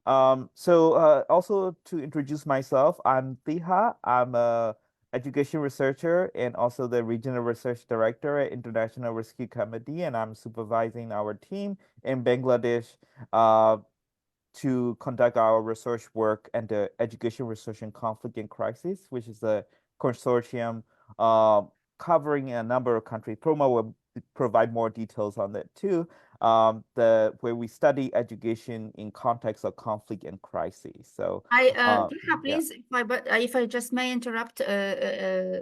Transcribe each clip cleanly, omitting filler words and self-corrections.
Also to introduce myself, I'm Tiha. I'm a education researcher and also the regional research director at International Rescue Committee, and I'm supervising our team in Bangladesh uh, to conduct our research work and the Education Research in Conflict and Crisis, which is a consortium uh, covering a number of countries. Proma will provide more details on that too. Where we study education in context of conflict and crisis. So, Tiha, yeah. please, if I just may interrupt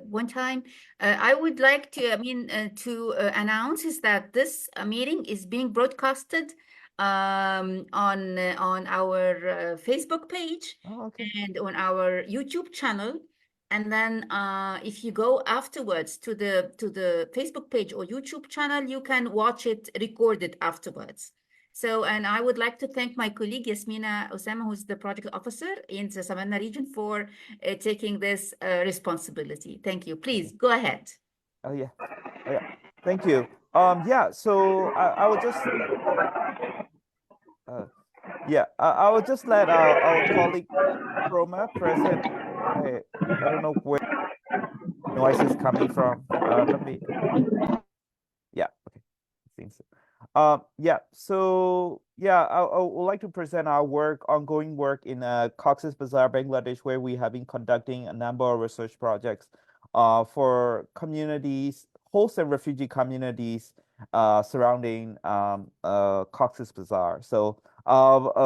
one time, I would like to, to announce is that this meeting is being broadcasted on our Facebook page Oh, okay. and on our YouTube channel. And then if you go afterwards to the Facebook page or YouTube channel, you can watch it recorded afterwards. So, and I would like to thank my colleague Yasmina Osama, who's the project officer in the Samena region, for taking this responsibility. Thank you. Please go ahead. Oh yeah. Oh yeah. Thank you. Yeah. So I will just I will just let our colleague Roma present. I I don't know where noise is coming from. Let me. Yeah. Okay. Seems so. I would like to present our ongoing work in Cox's Bazar, Bangladesh, where we have been conducting a number of research projects for communities, host and refugee communities surrounding Cox's Bazar. So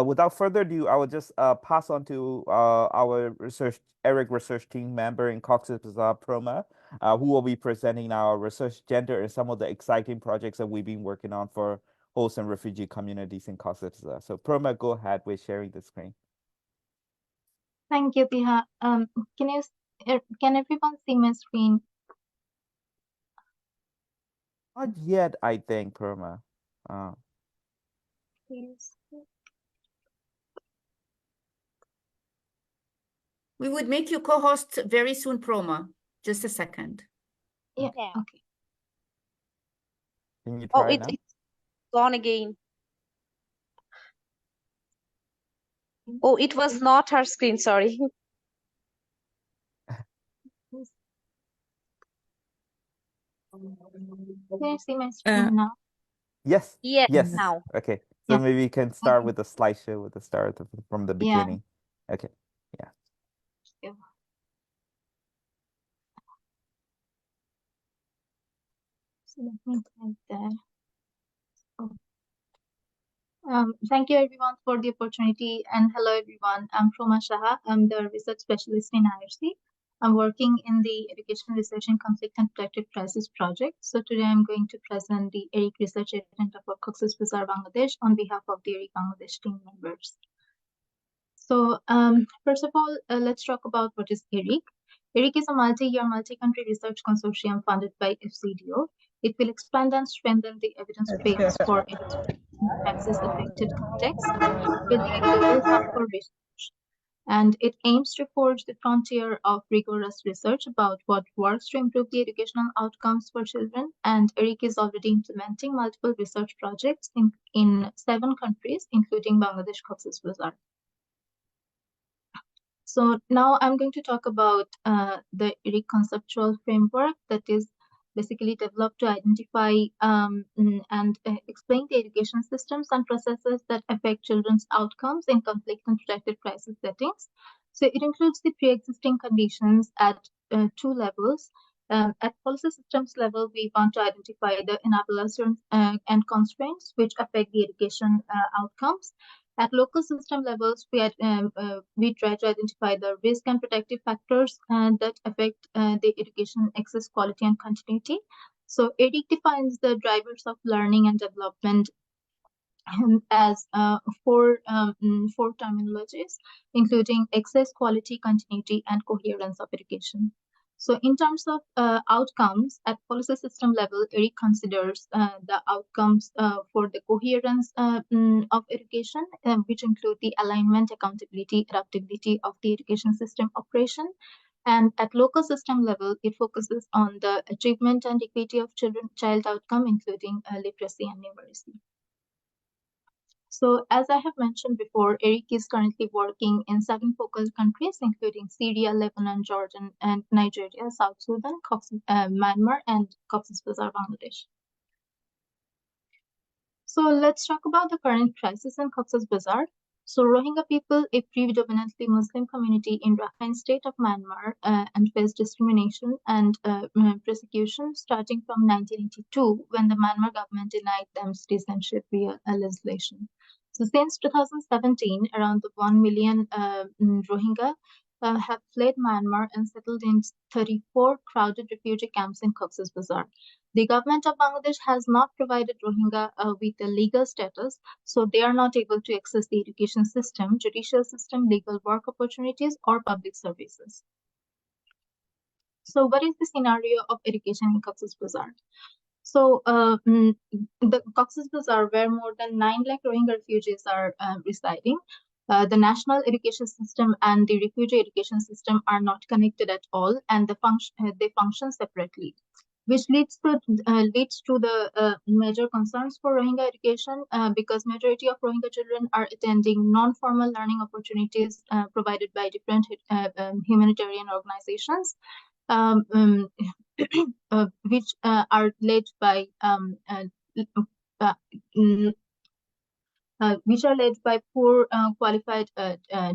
without further ado, I will just pass on to our ERIC research team member in Cox's Bazar, Proma, who will be presenting our research gender and some of the exciting projects that we've been working on for host and refugee communities in Cox's Bazar. So Proma, go ahead with sharing the screen. Thank you, Piha. Can everyone see my screen? Not yet, I think, Proma. Yes. We would make you co-host very soon, Proma. Just a second. Yeah. Yeah. Okay. Can you try now? It's gone again. Oh, it was not her screen, sorry. Can you see my screen now? Yes. Yes, Yes. now. Okay. So Yeah. maybe you can start Okay. with the slideshow with the start from the beginning. Okay. Yeah. So let me type there. Thank you everyone for the opportunity, and hello everyone. I'm Proma Shaha. I'm the research specialist in IRC. I'm working in the Education Research in Conflict and Protected Crisis project. So today I'm going to present the ERIC research agenda for Cox's Bazar, Bangladesh on behalf of the ERIC Bangladesh team members. So first of all, let's talk about what is ERIC. ERIC is a multi-year, multi-country research consortium funded by FCDO. It will expand and strengthen the evidence base for crisis-affected contexts, building a global hub for research. And it aims to forge the frontier of rigorous research about what works to improve the educational outcomes for children. And ERIC is already implementing multiple research projects in 7 countries, including Bangladesh, Cox's Bazar. So now I'm going to talk about the ERIC conceptual framework that is basically developed to identify and explain the education systems and processes that affect children's outcomes in conflict and protected crisis settings. So it includes the pre-existing conditions at 2 levels. At policy systems level, we want to identify the enablers and constraints which affect the education outcomes. At local system levels, we try to identify the risk and protective factors that affect the education access, quality, and continuity. So ERIC defines the drivers of learning and development as 4 terminologies, including access, quality, continuity, and coherence of education. So in terms of outcomes, at policy system level, ERIC considers the outcomes for the coherence of education, which include the alignment, accountability, adaptability of the education system operation. And at local system level, it focuses on the achievement and equity of child outcome, including literacy and numeracy. So as I have mentioned before, ERIC is currently working in 7 focal countries, including Syria, Lebanon, Jordan, and Nigeria, South Sudan, Myanmar, and Cox's Bazar, Bangladesh. So let's talk about the current crisis in Cox's Bazar. So Rohingya people, a predominantly Muslim community in Rakhine state of Myanmar, and face discrimination and persecution starting from 1982, when the Myanmar government denied them citizenship via legislation. So since 2017, around 1 million Rohingya have fled Myanmar and settled in 34 crowded refugee camps in Cox's Bazar. The government of Bangladesh has not provided Rohingya with a legal status, so they are not able to access the education system, judicial system, legal work opportunities, or public services. So what is the scenario of education in Cox's Bazar? So the Cox's Bazar, where more than 9 lakh Rohingya refugees are residing, the national education system and the refugee education system are not connected at all, and they function separately, which leads to the major concerns for Rohingya education, because majority of Rohingya children are attending non-formal learning opportunities provided by different humanitarian organizations, which are led by poor qualified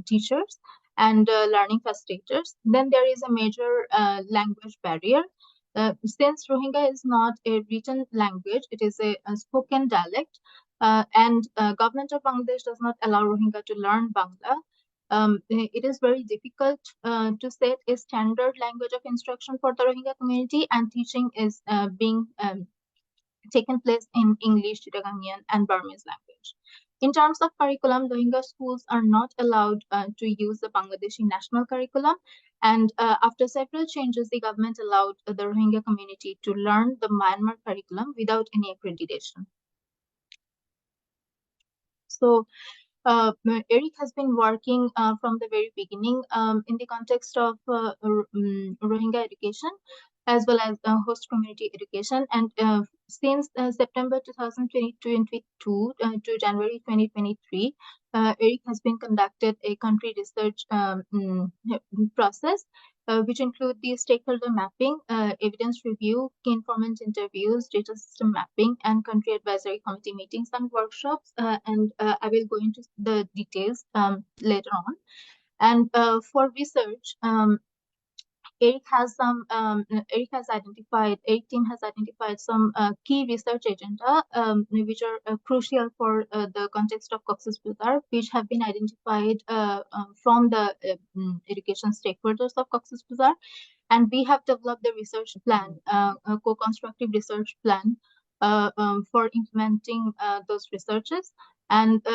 teachers and learning facilitators. Then there is a major language barrier. Since Rohingya is not a written language, it is a spoken dialect, and government of Bangladesh does not allow Rohingya to learn Bangla. It is very difficult to set a standard language of instruction for the Rohingya community, and teaching is being taken place in English, Chittagonian, and Burmese language. In terms of curriculum, Rohingya schools are not allowed to use the Bangladeshi national curriculum, and after several changes, the government allowed the Rohingya community to learn the Myanmar curriculum without any accreditation. So ERIC has been working from the very beginning in the context of Rohingya education, as well as host community education. And since September 2022 to January 2023, ERIC has been conducted a country research process, which include the stakeholder mapping, evidence review, key informant interviews, data system mapping, and country advisory committee meetings and workshops. And I will go into the details later on. And for research, ERIC team has identified some key research agenda which are crucial for the context of Cox's Bazar, which have been identified from the education stakeholders of Cox's Bazar. And we have developed the research plan, a co-constructive research plan for implementing those researches. And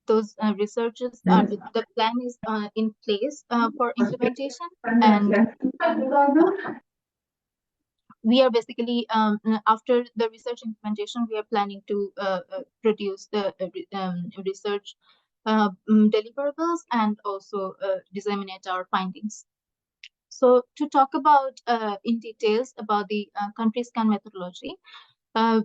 those researches, the plan is in place for implementation, and we are basically, after the research implementation, we are planning to produce the research deliverables and also disseminate our findings. So to talk about in details about the country scan methodology,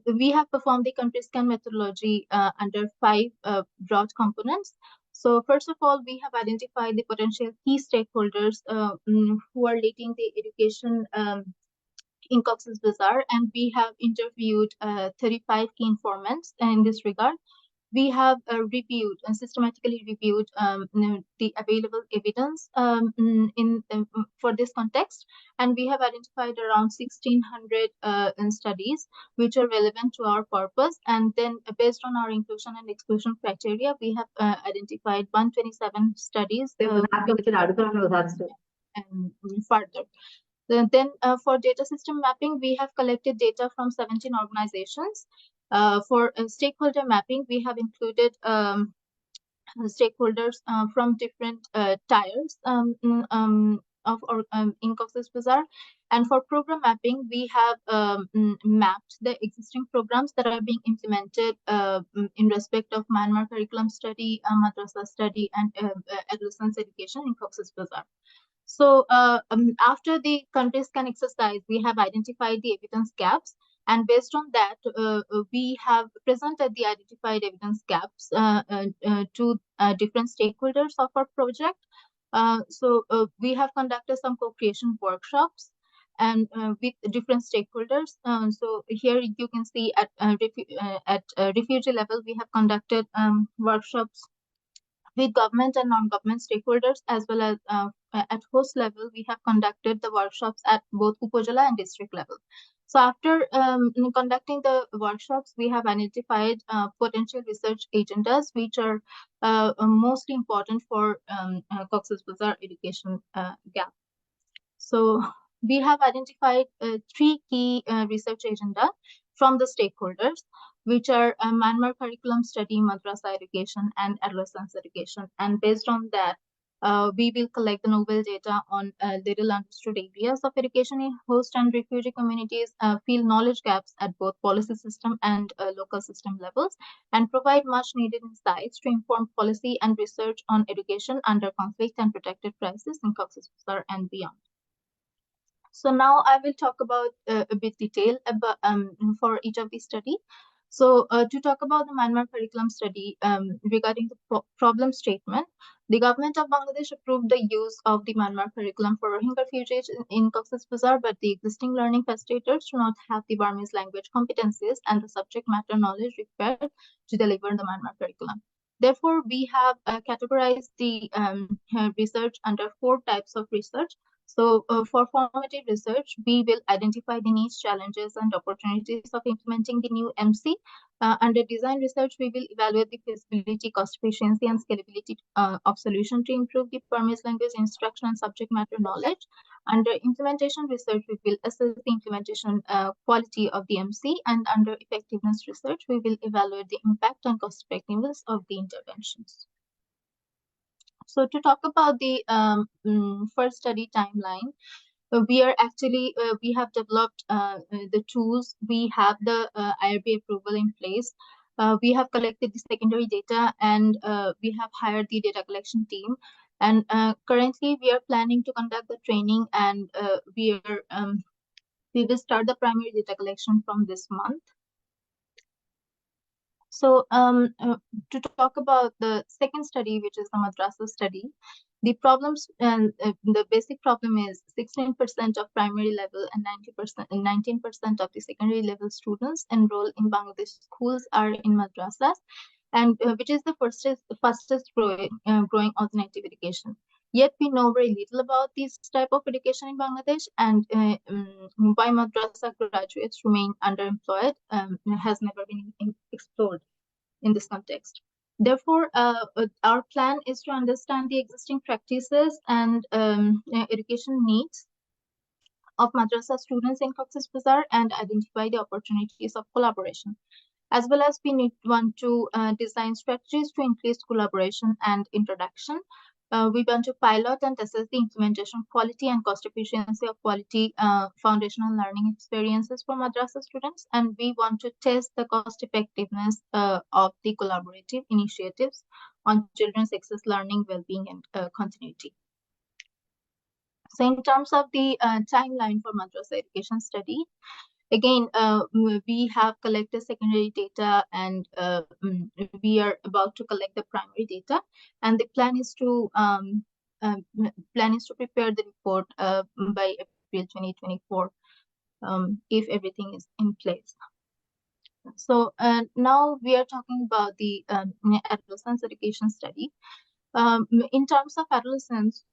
we have performed the country scan methodology under 5 broad components. So first of all, we have identified the potential key stakeholders who are leading the education in Cox's Bazar, and we have interviewed 35 key informants in this regard. We have reviewed and systematically reviewed the available evidence for this context, and we have identified around 1,600 studies which are relevant to our purpose. And then based on our inclusion and exclusion criteria, we have identified 127 studies and further. Then for data system mapping, we have collected data from 17 organizations. For stakeholder mapping, we have included stakeholders from different tiers in Cox's Bazar. And for program mapping, we have mapped the existing programs that are being implemented in respect of Myanmar curriculum study, madrasa study, and adolescence education in Cox's Bazar. So after the country scan exercise, we have identified the evidence gaps, And based on that, we have presented the identified evidence gaps to different stakeholders of our project. So we have conducted some co-creation workshops and with different stakeholders. So here you can see at refugee level, we have conducted workshops with government and non-government stakeholders, as well as at host level, we have conducted the workshops at both Upazila and district level. So after conducting the workshops, we have identified potential research agendas, which are mostly important for Cox's Bazar education gap. So we have identified three key research agenda from the stakeholders, which are Myanmar curriculum study, madrasa education, and adolescence education. And based on that, we will collect the novel data on little understood areas of education in host and refugee communities, fill knowledge gaps at both policy system and local system levels, and provide much needed insights to inform policy and research on education under conflict and protected crisis in Cox's Bazar and beyond. So now I will talk about a bit detail about for each of these study. So to talk about the Myanmar curriculum study regarding the problem statement, the government of Bangladesh approved the use of the Myanmar curriculum for Rohingya refugees in Cox's Bazar, but the existing learning facilitators do not have the Burmese language competencies and the subject matter knowledge required to deliver the Myanmar curriculum. Therefore, we have categorized the research under 4 types of research. So for formative research, we will identify the needs, challenges, and opportunities of implementing the new MC. Under design research, we will evaluate the feasibility, cost efficiency, and scalability of solution to improve the Burmese language instruction and subject matter knowledge. Under implementation research, we will assess the implementation quality of the MC. And under effectiveness research, we will evaluate the impact and cost effectiveness of the interventions. So to talk about the first study timeline, we have developed the tools. We have the IRB approval in place. We have collected the secondary data, and we have hired the data collection team. And currently, we are planning to conduct the training, and we will start the primary data collection from this month. So to talk about the second study, which is the madrasa study, the problems and the basic problem is 16% of primary level and 19% of the secondary level students enrolled in Bangladesh schools are in madrasas, and which is the fastest growing alternative education. Yet we know very little about this type of education in Bangladesh, and why madrasa graduates remain underemployed has never been explored in this context. Therefore, our plan is to understand the existing practices and education needs of madrasa students in Cox's Bazar and identify the opportunities of collaboration. As well as we want to design strategies to increase collaboration and introduction. We want to pilot and assess the implementation quality and cost efficiency of quality foundational learning experiences for madrasa students. And we want to test the cost effectiveness of the collaborative initiatives on children's access, learning, well-being, and continuity. So in terms of the timeline for madrasa education study, again, we have collected secondary data, and we are about to collect the primary data. And the plan is to prepare the report by April 2024, if everything is in place. So now we are talking about the adolescence education study. In terms of adolescents,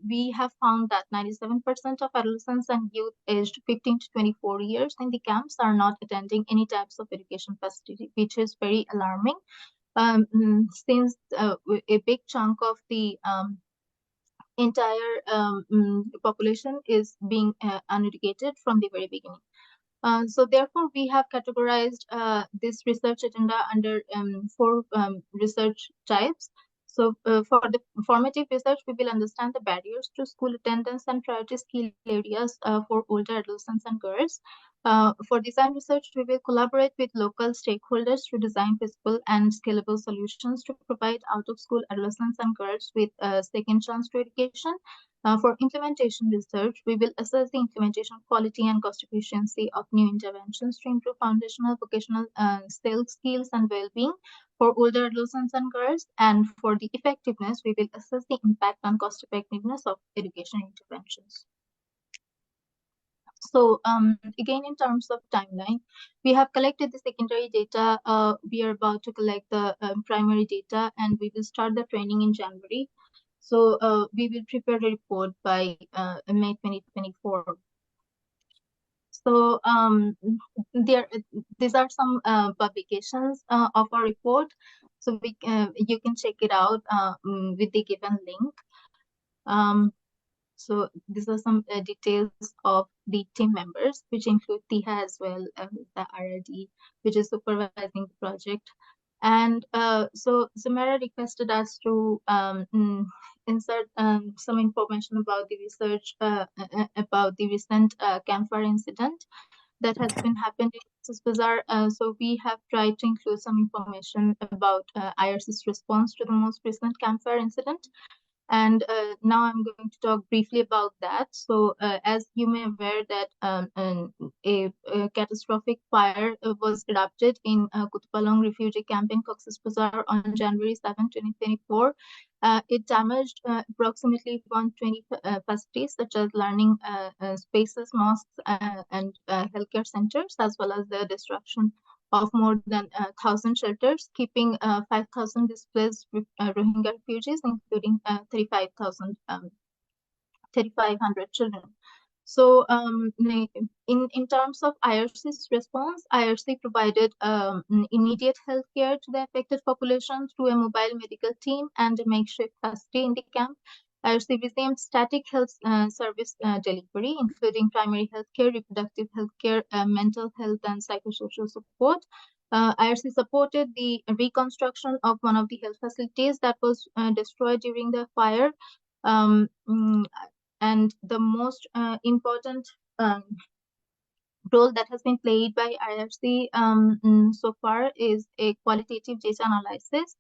we have found that 97% of adolescents and youth aged 15 to 24 years in the camps are not attending any types of education facility, which is very alarming, since a big chunk of the entire population is being uneducated from the very beginning. So therefore, we have categorized this research agenda under 4 research types. So for the formative research, we will understand the barriers to school attendance and priority skill areas for older adolescents and girls. For design research, we will collaborate with local stakeholders to design feasible and scalable solutions to provide out-of-school adolescents and girls with a second chance to education. For implementation research, we will assess the implementation quality and cost efficiency of new interventions to improve foundational vocational skills and well-being for older adolescents and girls. And for the effectiveness, we will assess the impact on cost effectiveness of education interventions. So again, in terms of timeline, we have collected the secondary data. We are about to collect the primary data, and we will start the training in January. So we will prepare a report by May 2024. So these are some publications of our report. So you can check it out with the given link. So these are some details of the team members, which include Tiha as well, the RRD, which is supervising the project. And so Zamara requested us to insert some information about the research about the recent campfire incident that has been happened in Bazar. So we have tried to include some information about IRC's response to the most recent campfire incident. And now I'm going to talk briefly about that. So as you may be aware that a catastrophic fire was erupted in Kutupalong refugee camp in Cox's Bazar on January 7, 2024. It damaged approximately 120 facilities such as learning spaces, mosques, and healthcare centers, as well as the destruction of more than 1,000 shelters, keeping 5,000 displaced Rohingya refugees, including 3,500 children. So in terms of IRC's response, IRC provided immediate health care to the affected population through a mobile medical team and a makeshift custody in the camp. IRC resumed static health service delivery, including primary health care, reproductive health care, mental health, and psychosocial support. IRC supported the reconstruction of one of the health facilities that was destroyed during the fire. And the most important role that has been played by IRC so far is a qualitative data analysis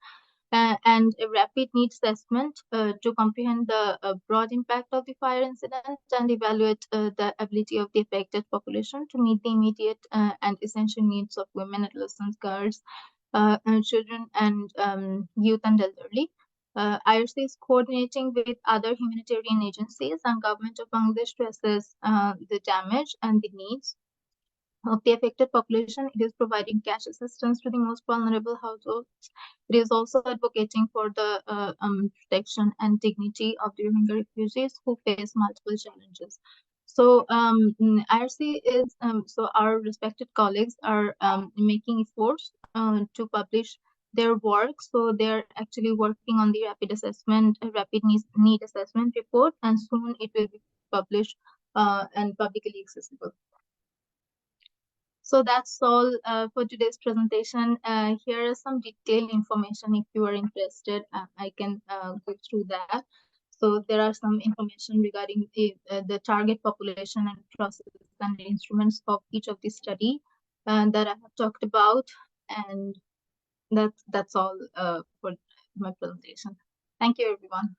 and a rapid needs assessment to comprehend the broad impact of the fire incident and evaluate the ability of the affected population to meet the immediate and essential needs of women, adolescents, girls, and children, and youth and elderly. IRC is coordinating with other humanitarian agencies and government of Bangladesh to assess the damage and the needs of the affected population. It is providing cash assistance to the most vulnerable households. It is also advocating for the protection and dignity of the Rohingya refugees who face multiple challenges. So IRC is, so our respected colleagues are making efforts to publish their work. So they're actually working on the rapid need assessment report, and soon it will be published and publicly accessible. So that's all for today's presentation. Here is some detailed information. If you are interested, I can go through that. So there are some information regarding the target population and process and the instruments of each of the study that I have talked about. And that's all for my presentation. Thank you, everyone.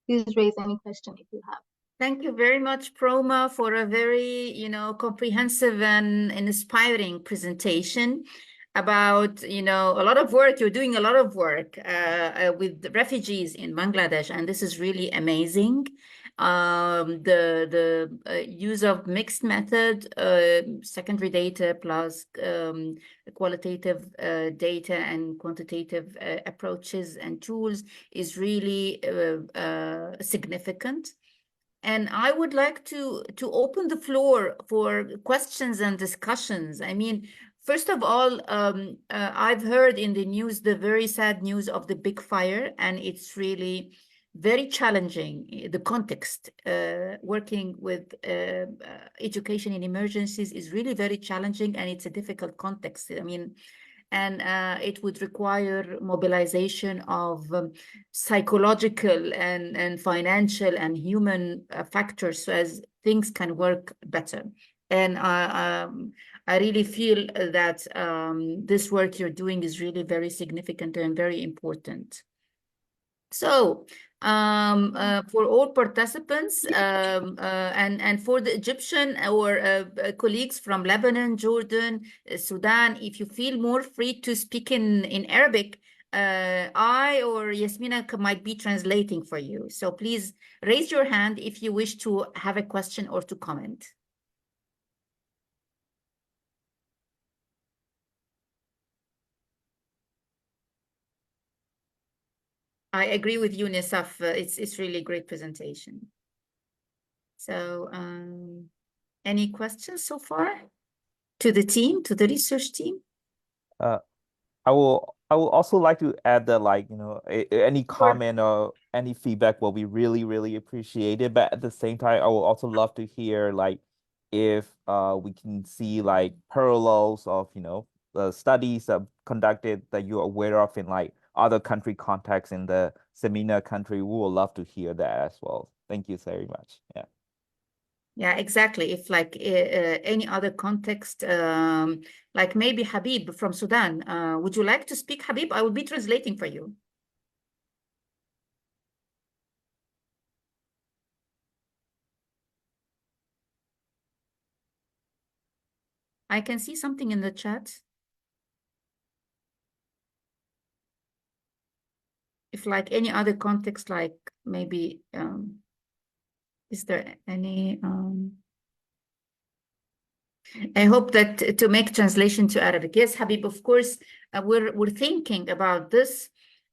Please raise any question if you have. Thank you very much, Proma, for a very, comprehensive and inspiring presentation about, a lot of work. You're doing a lot of work with the refugees in Bangladesh, and this is really amazing. The use of mixed method, secondary data plus qualitative data and quantitative approaches and tools is really significant. And I would like to open the floor for questions and discussions. I mean, first of all, I've heard in the news the very sad news of the big fire, and it's really very challenging. The context, working with education in emergencies is really very challenging, and it's a difficult context. I mean, and it would require mobilization of psychological and financial and human factors so as things can work better. And I really feel that this work you're doing is really very significant and very important. So for all participants and for the Egyptian or colleagues from Lebanon, Jordan, Sudan, if you feel more free to speak in Arabic, I or Yasmina might be translating for you. So please raise your hand if you wish to have a question or to comment. I agree with you, Nisaf. It's really a great presentation. So any questions so far to the team, to the research team? I will also like to add that, like, any comment or any feedback will be really, really appreciated. But at the same time, I will also love to hear, like, if we can see like parallels of, the studies that conducted that you're aware of in like other country contexts in the SAMENA country. We would love to hear that as well. Thank you very much. Yeah. Yeah, exactly. If like any other context, like maybe Habib from Sudan, would you like to speak, Habib? I will be translating for you. I can see something in the chat. If like any other context, like maybe, is there any, I hope that to make translation to Arabic. Yes, Habib, of course, we're thinking about this,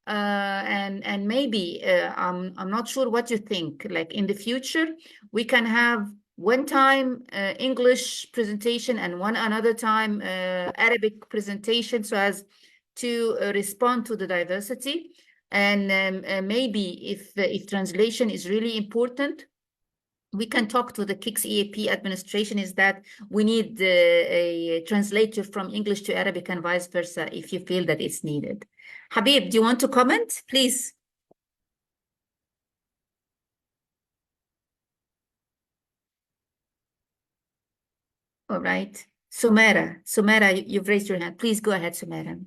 and maybe I'm not sure what you think. Like in the future, we can have one time English presentation and one another time Arabic presentation, so as to respond to the diversity. And maybe if translation is really important, we can talk to the KIX EAP administration, is that we need a translator from English to Arabic and vice versa if you feel that it's needed. Habib, do you want to comment, please? All right. Sumera, you've raised your hand. Please go ahead, Sumera.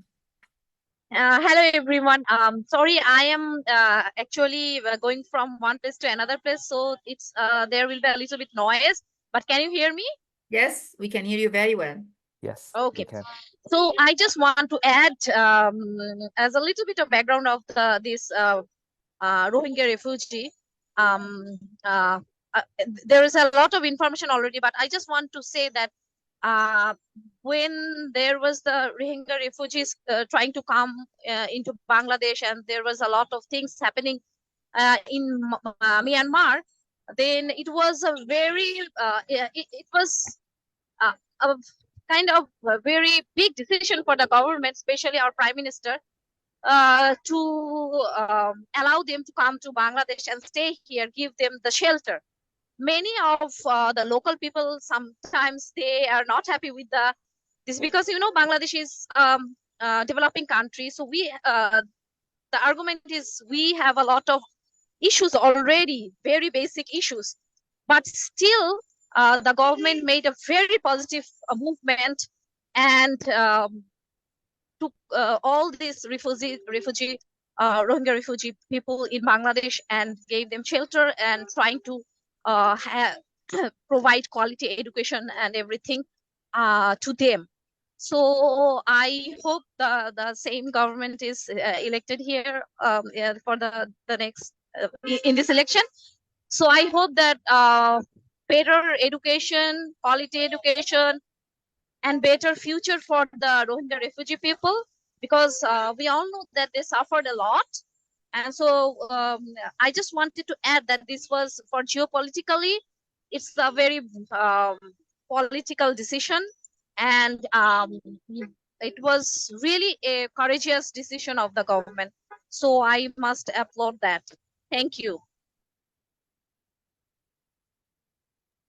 Hello everyone. Sorry, I am actually going from one place to another place, so it's there will be a little bit noise. But can you hear me? Yes, we can hear you very well. Yes. Okay. So I just want to add as a little bit of background of this Rohingya refugee. There is a lot of information already, but I just want to say that when there was the Rohingya refugees trying to come into Bangladesh, and there was a lot of things happening in Myanmar, then it was a very it was a kind of a very big decision for the government, especially our prime minister, to allow them to come to Bangladesh and stay here, give them the shelter. Many of the local people, sometimes they are not happy with this, because Bangladesh is developing country. So the argument is we have a lot of issues already, very basic issues, but still the government made a very positive movement and took all these Rohingya refugee people in Bangladesh and gave them shelter and trying to provide quality education and everything to them. So I hope the same government is elected here for the next in this election. So I hope that better education, quality education, and better future for the Rohingya refugee people, because we all know that they suffered a lot. And so I just wanted to add that this was for geopolitically, it's a very political decision, and it was really a courageous decision of the government. So I must applaud that. Thank you.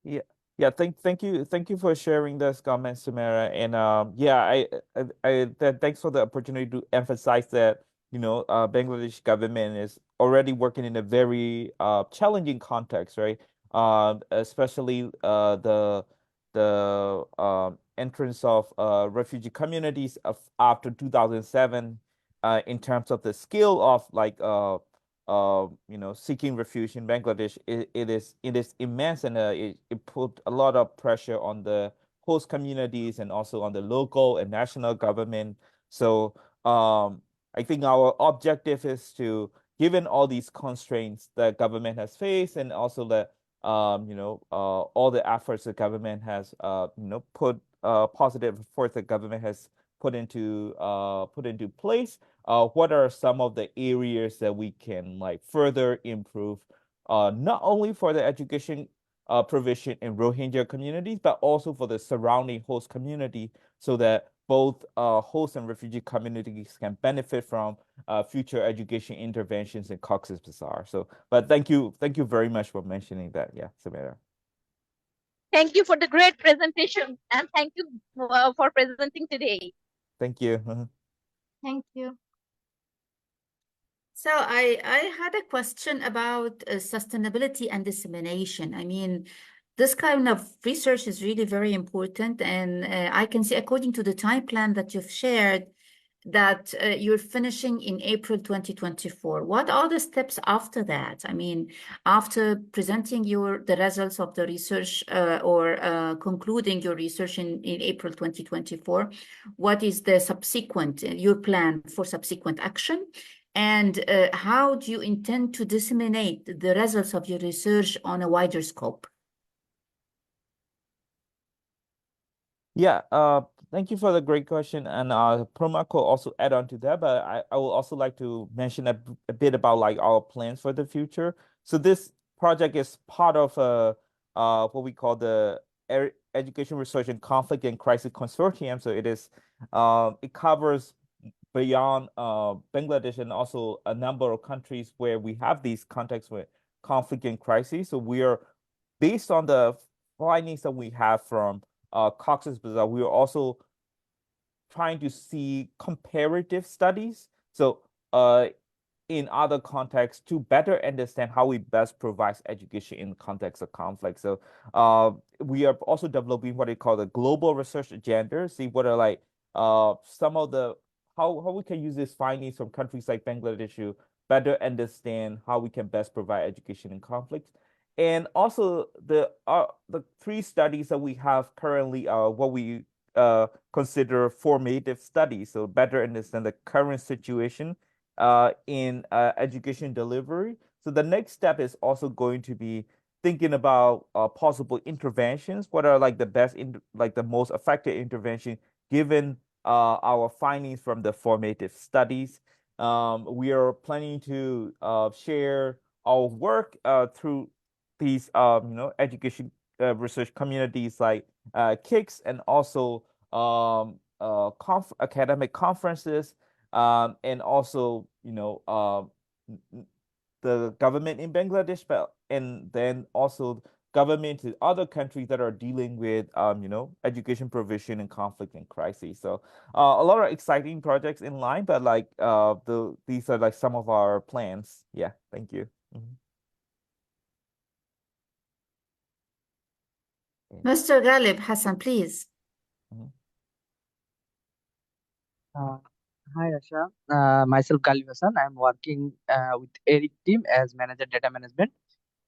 Yeah, thank you for sharing those comments, Samara. And yeah, thanks for the opportunity to emphasize that, Bangladesh government is already working in a very challenging context, right? Especially the the entrance of refugee communities after 2007 in terms of the skill of like seeking refuge in Bangladesh, it is immense, and it put a lot of pressure on the host communities and also on the local and national government. So I think our objective is to, given all these constraints that government has faced, and also the all the efforts the government has put positive efforts the government has put into place. What are some of the areas that we can like further improve, not only for the education provision in Rohingya communities, but also for the surrounding host community, so that both host and refugee communities can benefit from future education interventions in Cox's Bazar. So, but thank you very much for mentioning that. Yeah, Samira. Thank you for the great presentation, and thank you for presenting today. Thank you. Thank you. So I had a question about sustainability and dissemination. I mean, this kind of research is really very important, and I can see, according to the time plan that you've shared, that you're finishing in April 2024. What are the steps after that? I mean, after presenting the results of the research or concluding your research in April 2024, what is the subsequent, your plan for subsequent action? And how do you intend to disseminate the results of your research on a wider scope? Yeah, thank you for the great question. And Proma could also add on to that, but I will also like to mention a bit about like our plans for the future. So this project is part of what we call the Education Research and Conflict and Crisis Consortium. So it covers beyond Bangladesh and also a number of countries where we have these contexts with conflict and crisis. So we are, based on the findings that we have from Cox's Bazar, we are also trying to see comparative studies. So in other contexts, to better understand how we best provide education in the context of conflict. So we are also developing what we call the global research agenda, see what are like some of the how we can use these findings from countries like Bangladesh to better understand how we can best provide education in conflicts. And also the 3 studies that we have currently are what we consider formative studies, so better understand the current situation in education delivery. So the next step is also going to be thinking about possible interventions. What are like the best, like the most effective intervention given our findings from the formative studies. We are planning to share our work through these education research communities like KIX, and also academic conferences, and also the government in Bangladesh, and then also government in other countries that are dealing with education provision and conflict and crisis. So a lot of exciting projects in line, but like these are like some of our plans. Yeah, thank you. Mr. Ghalib Hassan, please. Hi, Asha. Myself, Khalif Hassan. I'm working with Eric team as manager data management.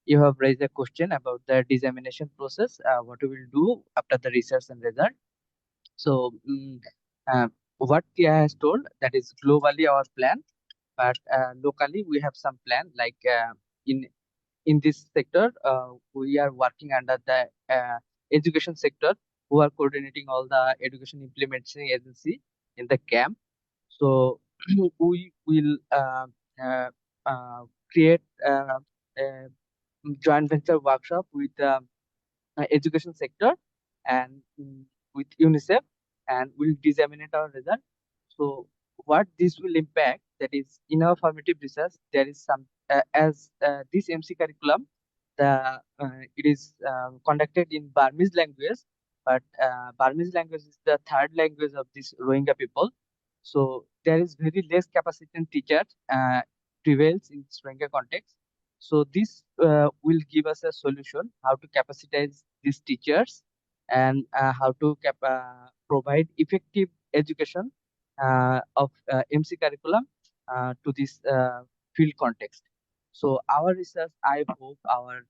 You have raised a question about the dissemination process, what we will do after the research and result. So, what Tia has told, that is globally our plan, but locally we have some plan. Like in this sector, we are working under the education sector, who are coordinating all the education implementation agency in the camp. So we will create a joint venture workshop with the education sector and with UNICEF, and we'll disseminate our result. So what this will impact, that is in our formative research, there is some as this MC curriculum, it is conducted in Burmese language, but Burmese language is the 3rd language of this Rohingya people. So there is very less capacity in teachers prevails in Sri Lanka context. So this will give us a solution how to capacitize these teachers and how to provide effective education of MC curriculum to this field context. So our research, I hope our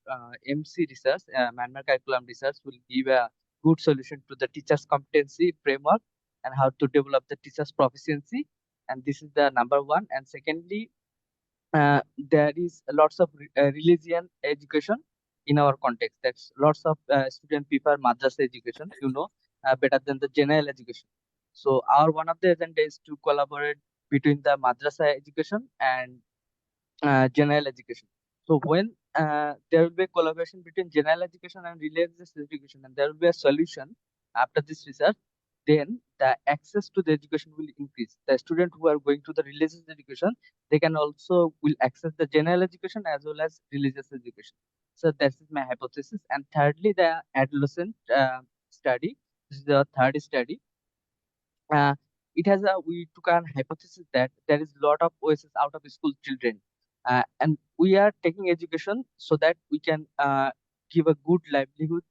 MC research, Myanmar curriculum research, will give a good solution to the teachers' competency framework and how to develop the teachers' proficiency. And this is the number one. And secondly, there is lots of religion education in our context. That's lots of student prefer madrasa education, better than the general education. So our one of the agenda is to collaborate between the madrasa education and general education. So when there will be a collaboration between general education and religious education, and there will be a solution after this research, then the access to the education will increase. The students who are going to the religious education, they can also will access the general education as well as religious education. So that is my hypothesis. And thirdly, the adolescent study. This is the third study. We took an hypothesis that there is a lot of OSS out of school children, and we are taking education so that we can give a good livelihood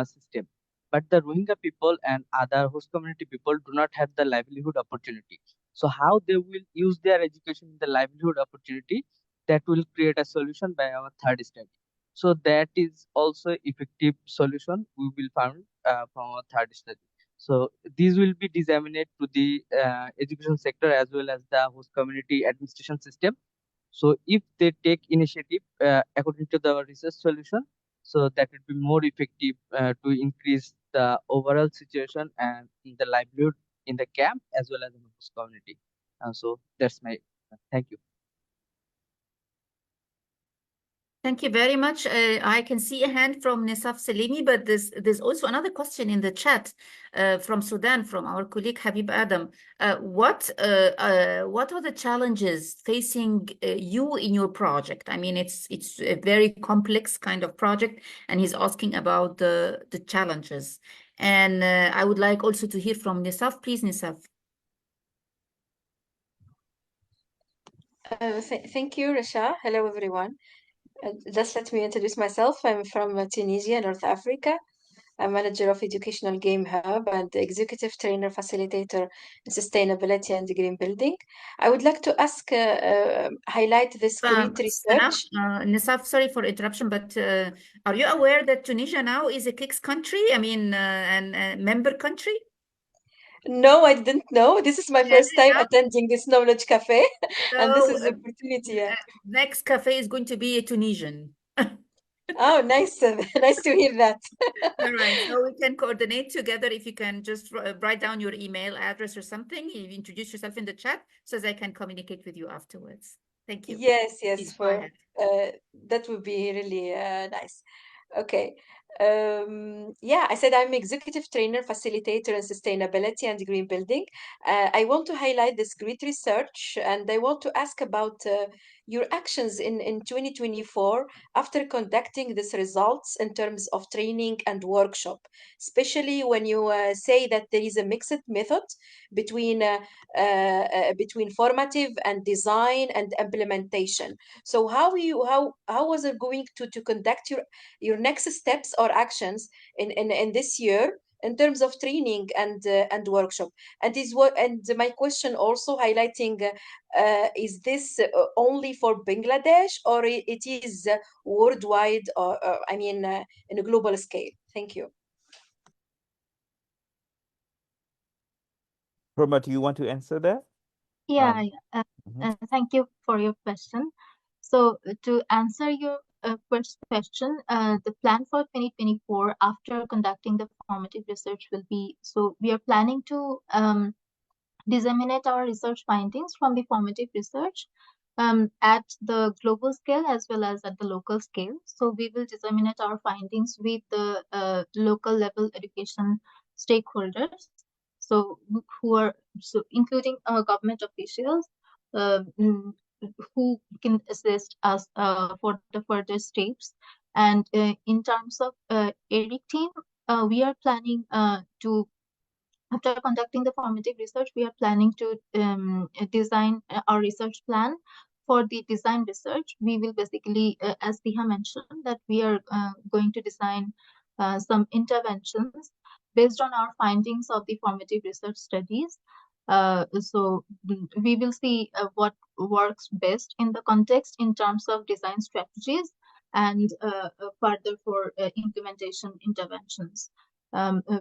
system. But the Rohingya people and other host community people do not have the livelihood opportunity. So how they will use their education in the livelihood opportunity, that will create a solution by our third study. So that is also effective solution we will find from our third study. So these will be disseminated to the education sector as well as the host community administration system. So if they take initiative according to the research solution, so that will be more effective to increase the overall situation and the livelihood in the camp as well as in the host community. So that's my thank you. Thank you very much. I can see a hand from Nisaf Salimi, but there's also another question in the chat from Sudan, from our colleague Habib Adam. What are the challenges facing you in your project? I mean, it's a very complex kind of project, and he's asking about the challenges. And I would like also to hear from Nisaf. Please, Nisaf. Thank you, Rasha. Hello, everyone. Just let me introduce myself. I'm from Tunisia, North Africa. I'm manager of Educational Game Hub and executive trainer facilitator in sustainability and green building. I would like to highlight this great research. Nisaf, sorry for interruption, but are you aware that Tunisia now is a KIX country? I mean, and a member country? No, I didn't know. This is my first time attending this Knowledge Cafe, and this is an opportunity. Next cafe is going to be a Tunisian. Oh, nice. Nice to hear that. All right. So we can coordinate together. If you can just write down your email address or something, you introduce yourself in the chat so that I can communicate with you afterwards. Thank you. Yes, Please go ahead. That would be really nice. Okay. Yeah, I said I'm executive trainer, facilitator in sustainability and green building. I want to highlight this great research, and I want to ask about your actions in 2024 after conducting these results in terms of training and workshop, especially when you say that there is a mixed method between between formative and design and implementation. So how was it going to conduct your next steps or actions in this year in terms of training and workshop? And my question also highlighting is this only for Bangladesh, or it is worldwide, or I mean in a global scale? Thank you. Roma, do you want to answer that? Yeah, thank you for your question. So to answer your first question, the plan for 2024 after conducting the formative research will be, so we are planning to disseminate our research findings from the formative research at the global scale as well as at the local scale. So we will disseminate our findings with the local level education stakeholders. So including government officials who can assist us for the further steps. And in terms of ERIC team, we are planning to, after conducting the formative research, we are planning to design our research plan. For the design research, we will basically, as Diha mentioned, that we are going to design some interventions based on our findings of the formative research studies. We will see what works best in the context in terms of design strategies and further for implementation interventions,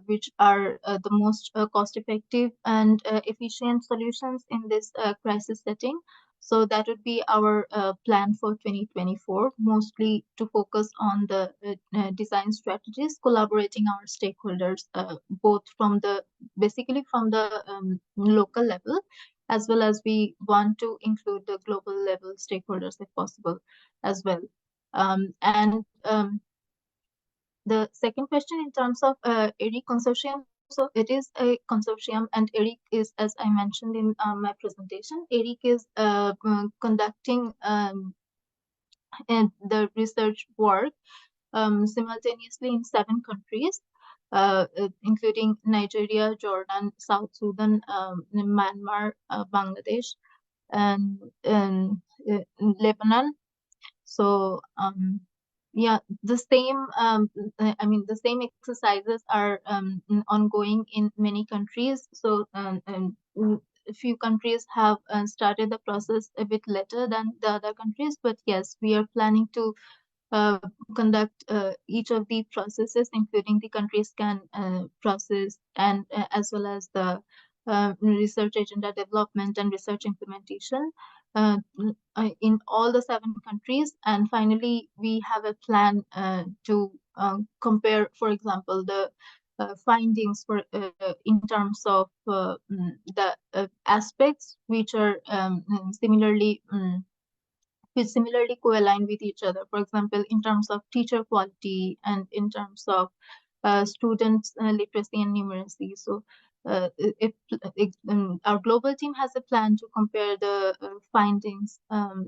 which are the most cost-effective and efficient solutions in this crisis setting. So that would be our plan for 2024, mostly to focus on the design strategies, collaborating our stakeholders, both from the local level, as well as we want to include the global level stakeholders if possible as well. The second question in terms of ERIC consortium, so it is a consortium, and ERIC is, as I mentioned in my presentation, ERIC is conducting the research work simultaneously in 7 countries, including Nigeria, Jordan, South Sudan, Myanmar, Bangladesh, and Lebanon. So yeah, the same the same exercises are ongoing in many countries. So a few countries have started the process a bit later than the other countries, but yes, we are planning to conduct each of the processes, including the country scan process, and as well as the research agenda development and research implementation in all the 7 countries. And finally, we have a plan to compare, for example, the findings for in terms of the aspects which are similarly co-align with each other. For example, in terms of teacher quality and in terms of students' literacy and numeracy. So our global team has a plan to compare the findings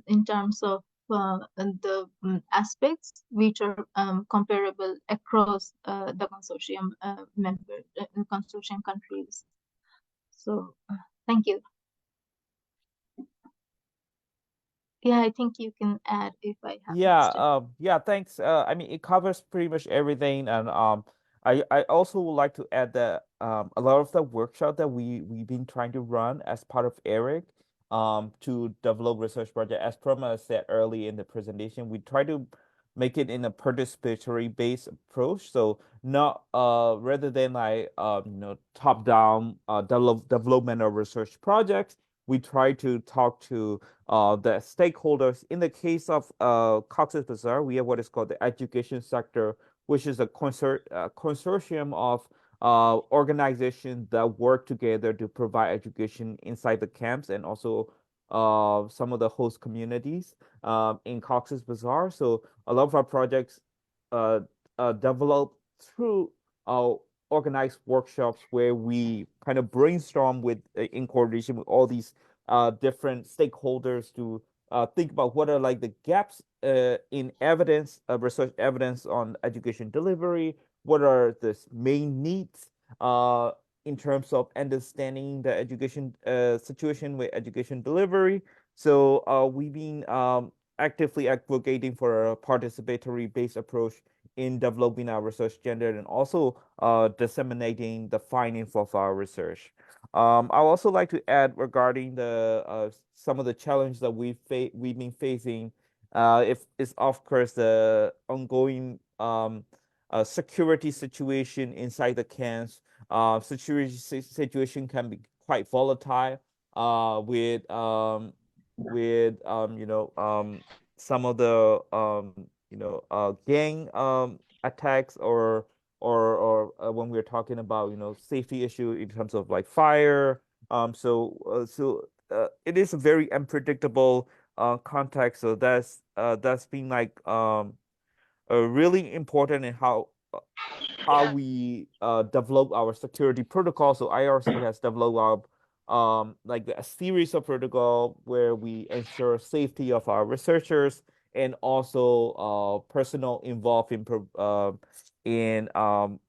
in terms of the aspects which are comparable across the consortium consortium countries. So thank you. Yeah, I think you can add if I have missed it. Yeah, thanks. I mean, it covers pretty much everything, and I also would like to add that a lot of the workshop that we've been trying to run as part of ERIC to develop research project, as Prama said early in the presentation, we try to make it in a participatory based approach. So not rather than like top down development of research projects, we try to talk to the stakeholders. In the case of Cox's Bazar, we have what is called the education sector, which is a consortium of organizations that work together to provide education inside the camps and also some of the host communities in Cox's Bazar. So a lot of our projects develop through organized workshops where we kind of brainstorm with in coordination with all these different stakeholders to think about what are like the gaps in evidence, research evidence on education delivery, what are the main needs in terms of understanding the education situation with education delivery. So we've been actively advocating for a participatory based approach in developing our research agenda and also disseminating the findings of our research. I would also like to add regarding the some of the challenges that we've been facing. If it's of course the ongoing security situation inside the camps. Security situation can be quite volatile. With some of the gang attacks or when we're talking about safety issue in terms of like fire. So it is a very unpredictable context. So that's been like really important in how we develop our security protocol. So IRC has developed like a series of protocol where we ensure safety of our researchers and also personnel involved in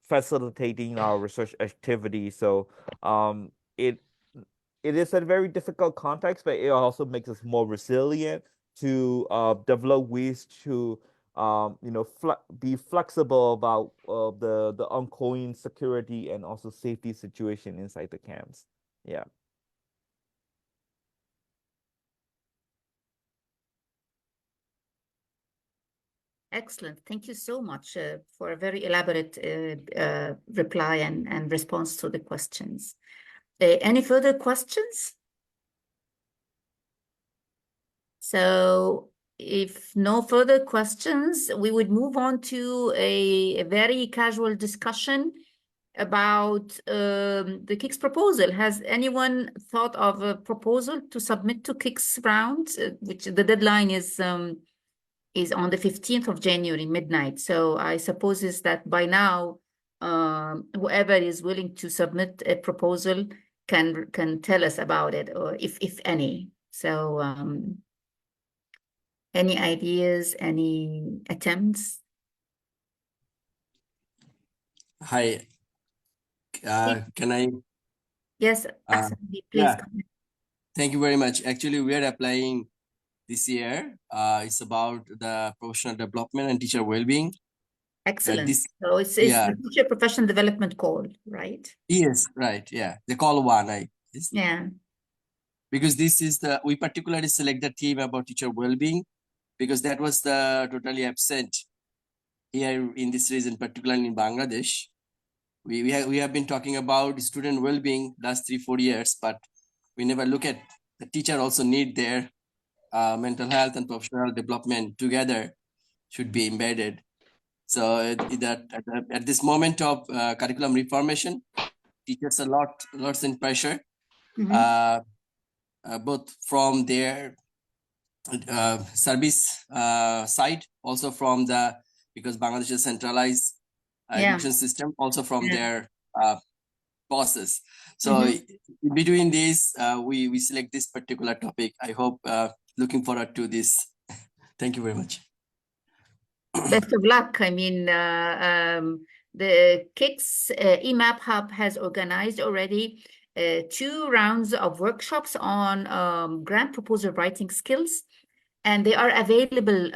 facilitating our research activity. So it is a very difficult context, but it also makes us more resilient to develop ways to be flexible about the ongoing security and also safety situation inside the camps. Yeah. Excellent. Thank you so much for a very elaborate reply and response to the questions. Any further questions? So if no further questions, we would move on to a very casual discussion about the KIX proposal. Has anyone thought of a proposal to submit to KIX round, which the deadline is on the 15th of January, midnight. So I suppose is that by now, whoever is willing to submit a proposal can tell us about it, or if any. So any ideas, any attempts? Hi, can I? Yes, absolutely. Please Yeah, go ahead. thank you very much. Actually, we are applying this year. It's about the professional development and teacher well-being. Excellent. This, So it's yeah, the teacher professional development call, right? yes, right, yeah. They call one, Yeah. because this is we particularly select the theme about teacher well-being because that was the totally absent here in this region, particularly in Bangladesh. We have been talking about student well-being last 3-4 years, but we never look at the teacher also need their mental health and professional development together should be embedded. So at this moment of curriculum reformation, teachers are lots in pressure, both from their service side, also from because Bangladesh is centralized education system, also from their bosses. So in between this, we select this particular topic. I hope looking forward to this. Thank you very much. Best of luck. I mean, the KIX EMAP Hub has organized already 2 rounds of workshops on grant proposal writing skills, and they are available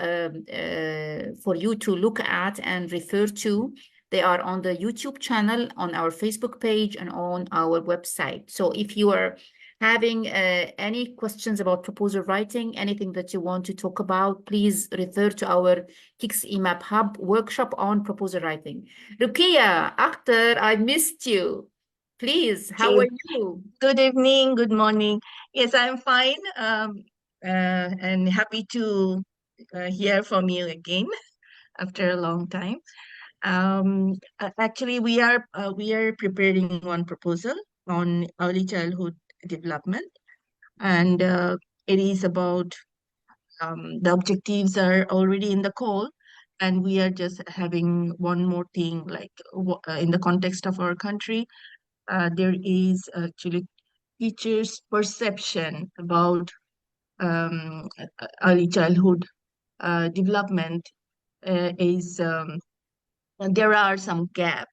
for you to look at and refer to. They are on the YouTube channel, on our Facebook page, and on our website. So if you are having any questions about proposal writing, anything that you want to talk about, please refer to our KIX EMAP Hub workshop on proposal writing. Rukia, Akhtar, I missed you. Please, how are you? Good evening, good morning. Yes, I'm fine and happy to hear from you again after a long time. Actually, we are preparing one proposal on early childhood development, and it is about the objectives are already in the call, and we are just having one more thing, like in the context of our country, there is actually teachers' perception about early childhood development is there are some gap.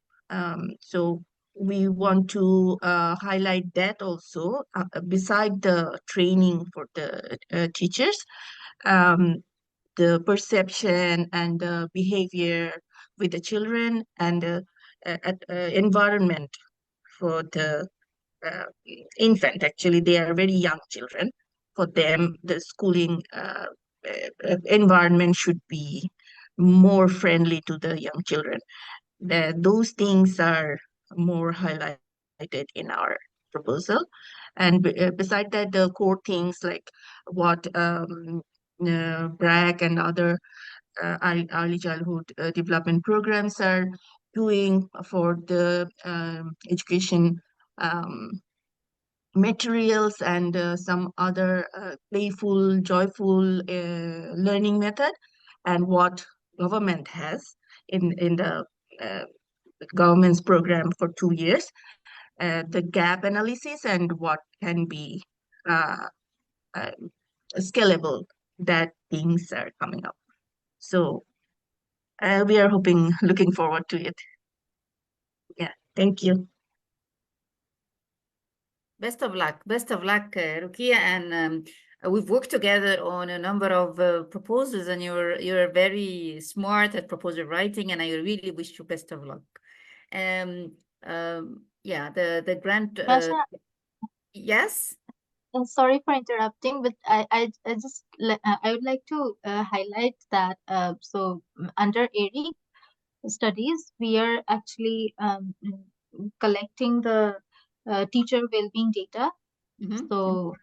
So we want to highlight that also. Beside the training for the teachers, the perception and the behavior with the children and environment for the infant. Actually, they are very young children. For them, the schooling environment should be more friendly to the young children. Those things are more highlighted in our proposal. And beside that, the core things like what BRAC and other early childhood development programs are doing for the education materials and some other playful, joyful learning method, and what government has in the government's program for 2 years, the gap analysis and what can be scalable, that things are coming up. So we are looking forward to it. Yeah, thank you. Best of luck, Rukia. And we've worked together on a number of proposals, and you're very smart at proposal writing, and I really wish you best of luck. Yeah, the grant. Masha, Yes. sorry for interrupting, but I would like to highlight that under ERIC studies, we are actually collecting the teacher well-being data. So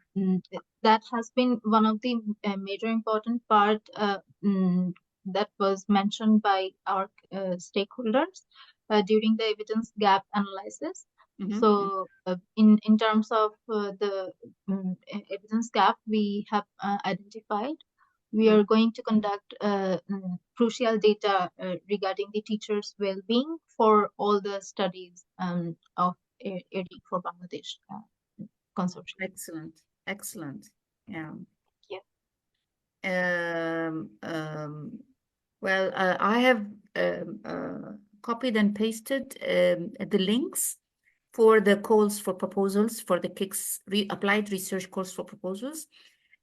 that has been one of the major important part that was mentioned by our stakeholders during the evidence gap analysis. So in terms of the evidence gap we have identified, we are going to conduct crucial data regarding the teachers' well-being for all the studies of ERIC for Bangladesh consortium. Excellent, excellent. Yeah. Well, I have copied and pasted the links for the calls for proposals for the KIX applied research calls for proposals.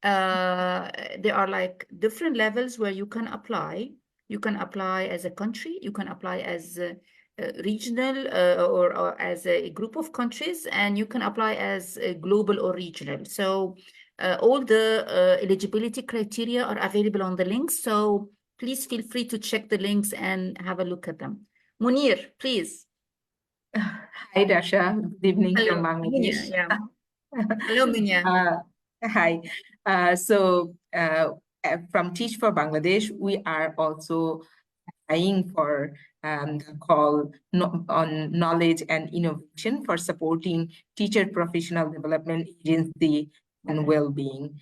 There are like different levels where you can apply. You can apply as a country, you can apply as regional or as a group of countries, and you can apply as a global or regional. So all the eligibility criteria are available on the links. So please feel free to check the links and have a look at them. Munir, please. Hi, Dasha. Good evening Hello. from Bangladesh. Yeah. Hello, Munya. Hi. From Teach for Bangladesh, we are also applying for the call on knowledge and innovation for supporting teacher professional development agency and well-being.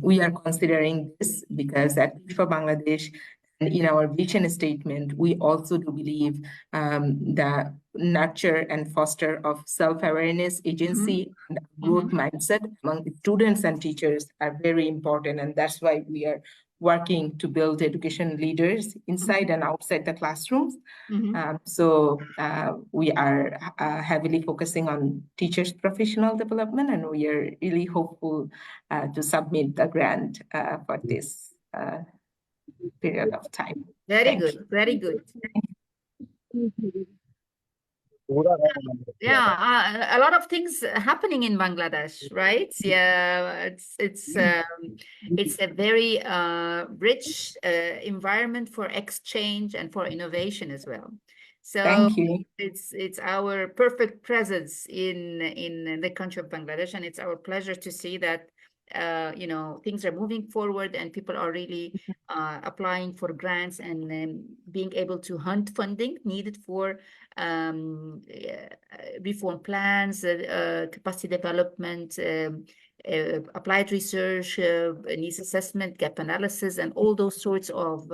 We are considering this because at Teach for Bangladesh, and in our vision statement, we also do believe the nurture and foster of self-awareness, agency, and growth mindset among students and teachers are very important. And that's why we are working to build education leaders inside and outside the classrooms. So we are heavily focusing on teachers' professional development, and we are really hopeful to submit the grant for this period of time. Very good, very good. Yeah, a lot of things happening in Bangladesh, right? Yeah, it's a very rich environment for exchange and for innovation as well. So thank you. It's our perfect presence in the country of Bangladesh, and it's our pleasure to see that you know, things are moving forward and people are really applying for grants and being able to hunt funding needed for reform plans, capacity development, applied research, needs assessment, gap analysis, and all those sorts of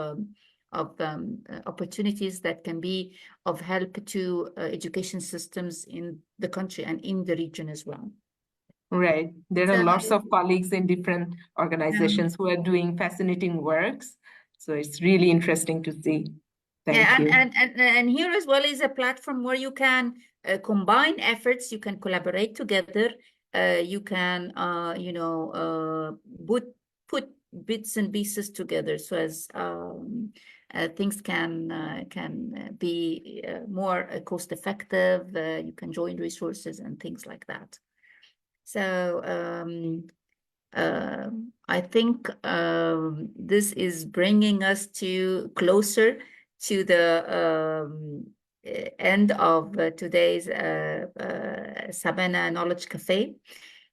opportunities that can be of help to education systems in the country and in the region as well. Right. There are lots of colleagues in different organizations who are doing fascinating works. So it's really interesting to see. Thank you. And here as well is a platform where you can combine efforts, you can collaborate together, you can, you know, put bits and pieces together so as things can be more cost effective, you can join resources and things like that. So I think this is bringing us closer to the end of today's Samena Knowledge Cafe.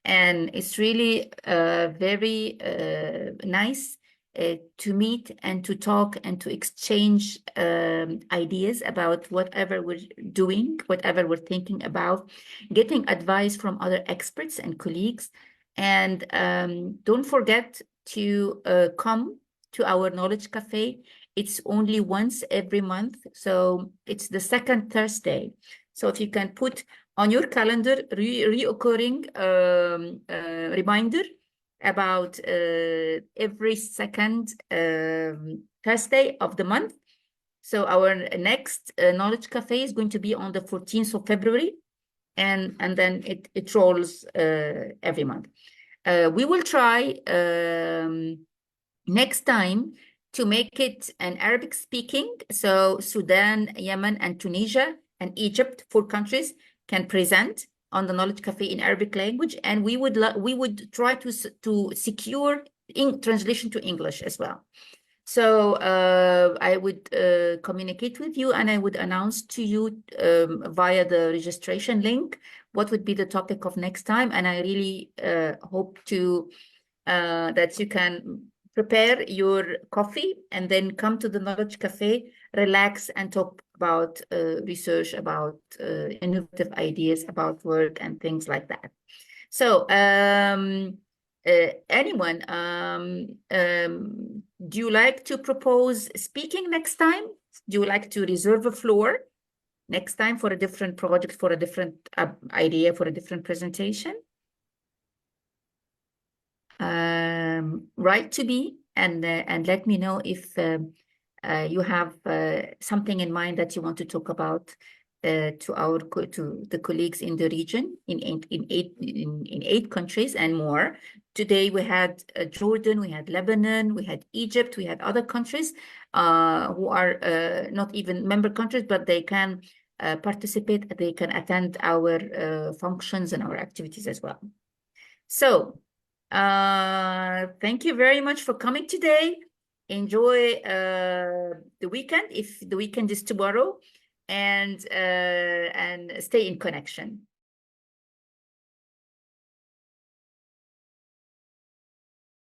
And it's really very nice to meet and to talk and to exchange ideas about whatever we're doing, whatever we're thinking about, getting advice from other experts and colleagues. And don't forget to come to our Knowledge Cafe. It's only once every month. So it's the second Thursday. So if you can put on your calendar reoccurring reminder about every second Thursday of the month. So our next Knowledge Cafe is going to be on the 14th of February. And then it rolls every month. We will try next time to make it an Arabic speaking. So Sudan, Yemen, and Tunisia and Egypt, 4 countries, can present on the Knowledge Cafe in Arabic language, and we would try to secure translation to English as well. So I would communicate with you, and I would announce to you via the registration link what would be the topic of next time. And I really hope to that you can prepare your coffee and then come to the Knowledge Cafe, relax, and talk about research, about innovative ideas, about work, and things like that. So anyone, do you like to propose speaking next time? Do you like to reserve a floor next time for a different project, for a different idea, for a different presentation? Write to me and let me know if you have something in mind that you want to talk about to the colleagues in the region in 8 countries and more. Today we had Jordan, we had Lebanon, we had Egypt, we had other countries who are not even member countries, but they can participate, they can attend our functions and our activities as well. So thank you very much for coming today. Enjoy the weekend, if the weekend is tomorrow, and stay in connection.